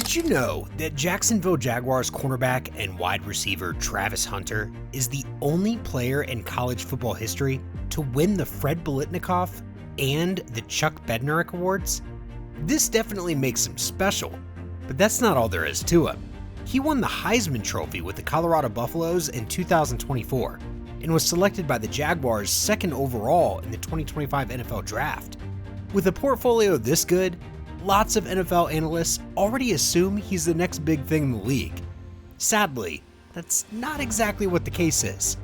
Did you know that Jacksonville Jaguars cornerback and wide receiver Travis Hunter is the only player in college football history to win the Fred Biletnikoff and the Chuck Bednarik awards? This definitely makes him special, but that's not all there is to him. He won the Heisman Trophy with the Colorado Buffaloes in 2024 and was selected by the Jaguars second overall in the 2025 NFL Draft. With a portfolio this good, lots of NFL analysts already assume he's the next big thing in the league. Sadly, that's not exactly what the case is.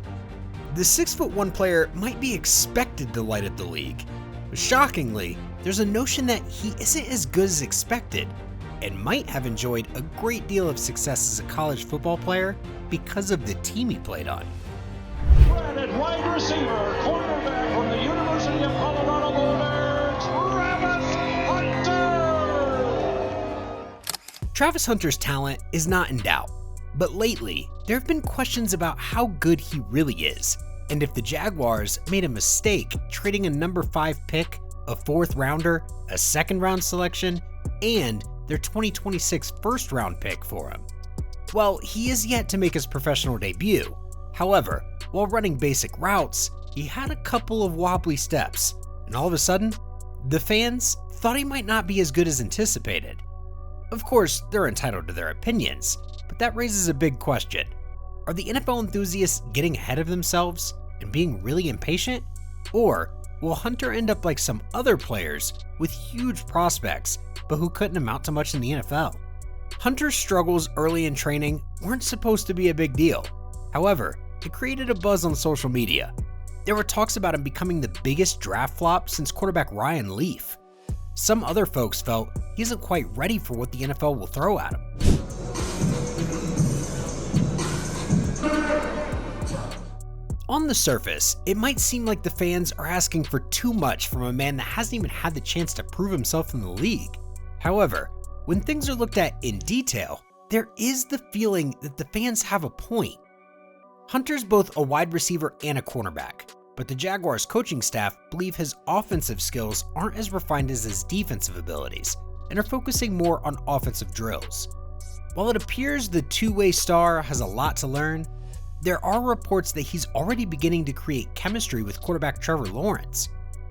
The 6'1" player might be expected to light up the league. Shockingly, there's a notion that he isn't as good as expected and might have enjoyed a great deal of success as a college football player because of the team he played on. Fred at wide receiver, cornerback from the University of Colorado Boulder, Travis Hunter! Travis Hunter's talent is not in doubt, but lately, there have been questions about how good he really is, and if the Jaguars made a mistake trading a number 5 pick, a 4th rounder, a 2nd round selection, and their 2026 1st round pick for him. Well, he is yet to make his professional debut. However, while running basic routes, he had a couple of wobbly steps, and all of a sudden, the fans thought he might not be as good as anticipated. Of course, they're entitled to their opinions, but that raises a big question. Are the NFL enthusiasts getting ahead of themselves and being really impatient? Or will Hunter end up like some other players with huge prospects, but who couldn't amount to much in the NFL? Hunter's struggles early in training weren't supposed to be a big deal. However, it created a buzz on social media. There were talks about him becoming the biggest draft flop since quarterback Ryan Leaf. Some other folks felt he isn't quite ready for what the NFL will throw at him. On the surface, it might seem like the fans are asking for too much from a man that hasn't even had the chance to prove himself in the league. However, when things are looked at in detail, there is the feeling that the fans have a point. Hunter's both a wide receiver and a cornerback, but the Jaguars coaching staff believe his offensive skills aren't as refined as his defensive abilities and are focusing more on offensive drills. While it appears the two-way star has a lot to learn, there are reports that he's already beginning to create chemistry with quarterback Trevor Lawrence.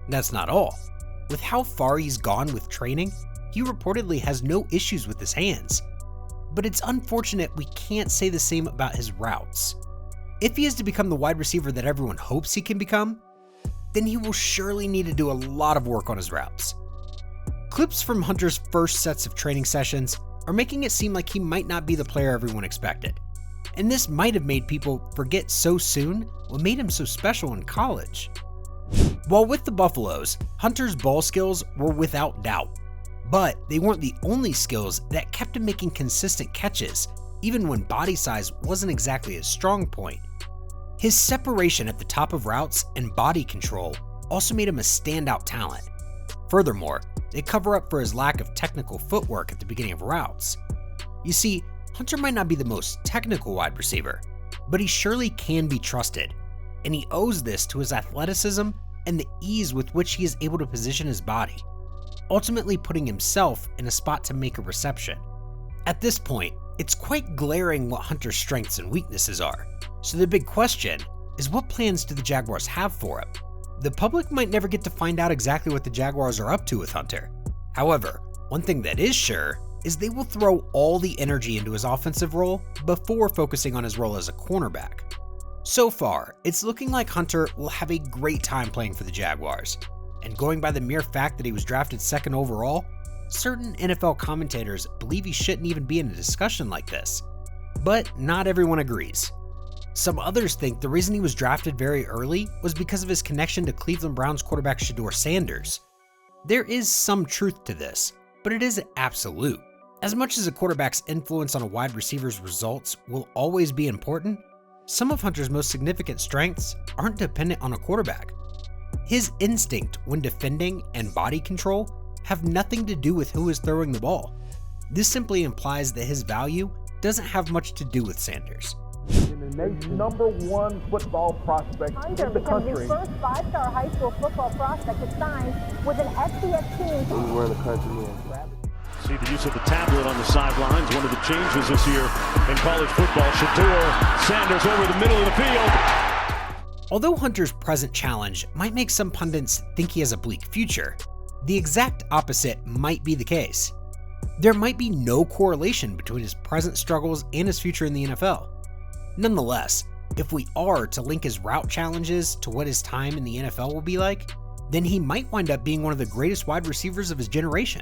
That's not all. With how far he's gone with training, he reportedly has no issues with his hands. But it's unfortunate we can't say the same about his routes. If he is to become the wide receiver that everyone hopes he can become, then he will surely need to do a lot of work on his routes. Clips from Hunter's first sets of training sessions are making it seem like he might not be the player everyone expected. And this might have made people forget so soon what made him so special in college. While with the Buffaloes, Hunter's ball skills were without doubt, but they weren't the only skills that kept him making consistent catches, even when body size wasn't exactly his strong point. His separation at the top of routes and body control also made him a standout talent. Furthermore, they cover up for his lack of technical footwork at the beginning of routes. You see, Hunter might not be the most technical wide receiver, but he surely can be trusted, and he owes this to his athleticism and the ease with which he is able to position his body, ultimately putting himself in a spot to make a reception. At this point, it's quite glaring what Hunter's strengths and weaknesses are, so the big question is what plans do the Jaguars have for him? The public might never get to find out exactly what the Jaguars are up to with Hunter. However, one thing that is sure is they will throw all the energy into his offensive role before focusing on his role as a cornerback. So far, it's looking like Hunter will have a great time playing for the Jaguars, and going by the mere fact that he was drafted 2nd overall, certain NFL commentators believe he shouldn't even be in a discussion like this. But not everyone agrees. Some others think the reason he was drafted very early was because of his connection to Cleveland Browns quarterback Shedeur Sanders. There is some truth to this, but it isn't absolute. As much as a quarterback's influence on a wide receiver's results will always be important, some of Hunter's most significant strengths aren't dependent on a quarterback. His instinct when defending and body control have nothing to do with who is throwing the ball. This simply implies that his value doesn't have much to do with Sanders. In the nation's #1 football prospect Hunter in the becomes country. the first 5-star high school football prospect to sign with an FCS team. Anywhere in the country, man. See the use of the tablet on the sidelines. One of the changes this year in college football. Shador Sanders over the middle of the field. Although Hunter's present challenge might make some pundits think he has a bleak future, the exact opposite might be the case. There might be no correlation between his present struggles and his future in the NFL. Nonetheless, if we are to link his route challenges to what his time in the NFL will be like, then he might wind up being one of the greatest wide receivers of his generation.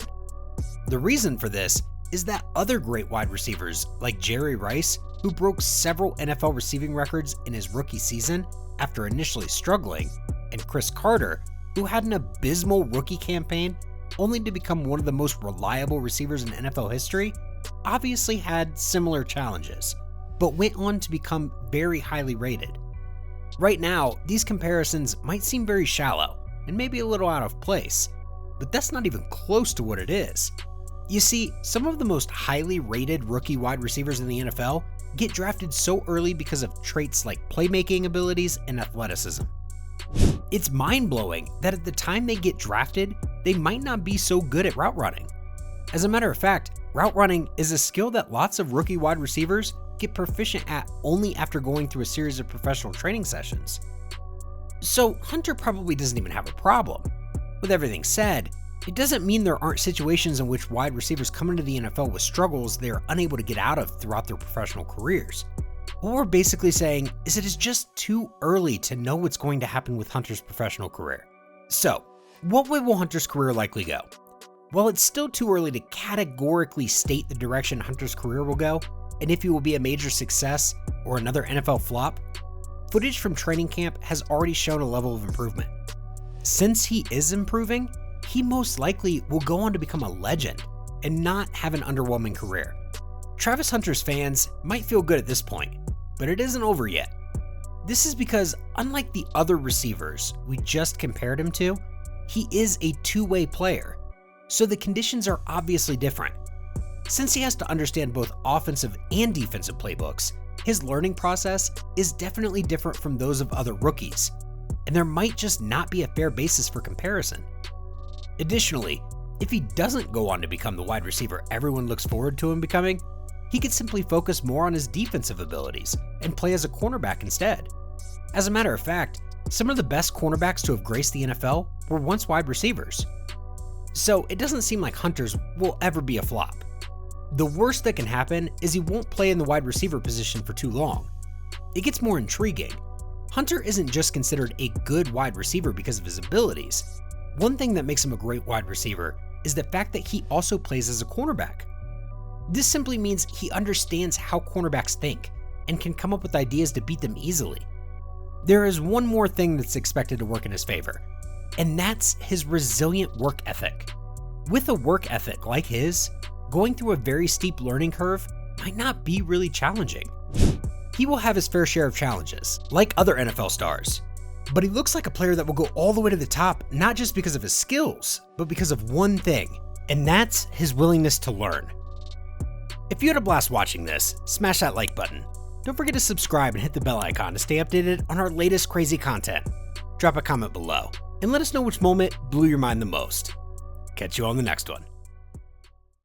The reason for this is that other great wide receivers like Jerry Rice, who broke several NFL receiving records in his rookie season after initially struggling, and Chris Carter, who had an abysmal rookie campaign only to become one of the most reliable receivers in NFL history, obviously had similar challenges, but went on to become very highly rated. Right now, these comparisons might seem very shallow and maybe a little out of place, but that's not even close to what it is. You see, some of the most highly rated rookie wide receivers in the NFL get drafted so early because of traits like playmaking abilities and athleticism. It's mind-blowing that at the time they get drafted, they might not be so good at route running. As a matter of fact, route running is a skill that lots of rookie wide receivers get proficient at only after going through a series of professional training sessions. So Hunter probably doesn't even have a problem. With everything said, it doesn't mean there aren't situations in which wide receivers come into the NFL with struggles they are unable to get out of throughout their professional careers. What we're basically saying is it is just too early to know what's going to happen with Hunter's professional career. So, what way will Hunter's career likely go? While it's still too early to categorically state the direction Hunter's career will go, and if he will be a major success or another NFL flop, footage from training camp has already shown a level of improvement. Since he is improving, he most likely will go on to become a legend and not have an underwhelming career. Travis Hunter's fans might feel good at this point, but it isn't over yet. This is because, unlike the other receivers we just compared him to, he is a two-way player, so the conditions are obviously different. Since he has to understand both offensive and defensive playbooks, his learning process is definitely different from those of other rookies, and there might just not be a fair basis for comparison. Additionally, if he doesn't go on to become the wide receiver everyone looks forward to him becoming, he could simply focus more on his defensive abilities and play as a cornerback instead. As a matter of fact, some of the best cornerbacks to have graced the NFL were once wide receivers. So it doesn't seem like Hunter's will ever be a flop. The worst that can happen is he won't play in the wide receiver position for too long. It gets more intriguing. Hunter isn't just considered a good wide receiver because of his abilities. One thing that makes him a great wide receiver is the fact that he also plays as a cornerback. This simply means he understands how cornerbacks think and can come up with ideas to beat them easily. There is one more thing that's expected to work in his favor, and that's his resilient work ethic. With a work ethic like his, going through a very steep learning curve might not be really challenging. He will have his fair share of challenges, like other NFL stars, but he looks like a player that will go all the way to the top not just because of his skills, but because of one thing, and that's his willingness to learn. If you had a blast watching this, smash that like button. Don't forget to subscribe and hit the bell icon to stay updated on our latest crazy content. Drop a comment below, and let us know which moment blew your mind the most. Catch you on the next one.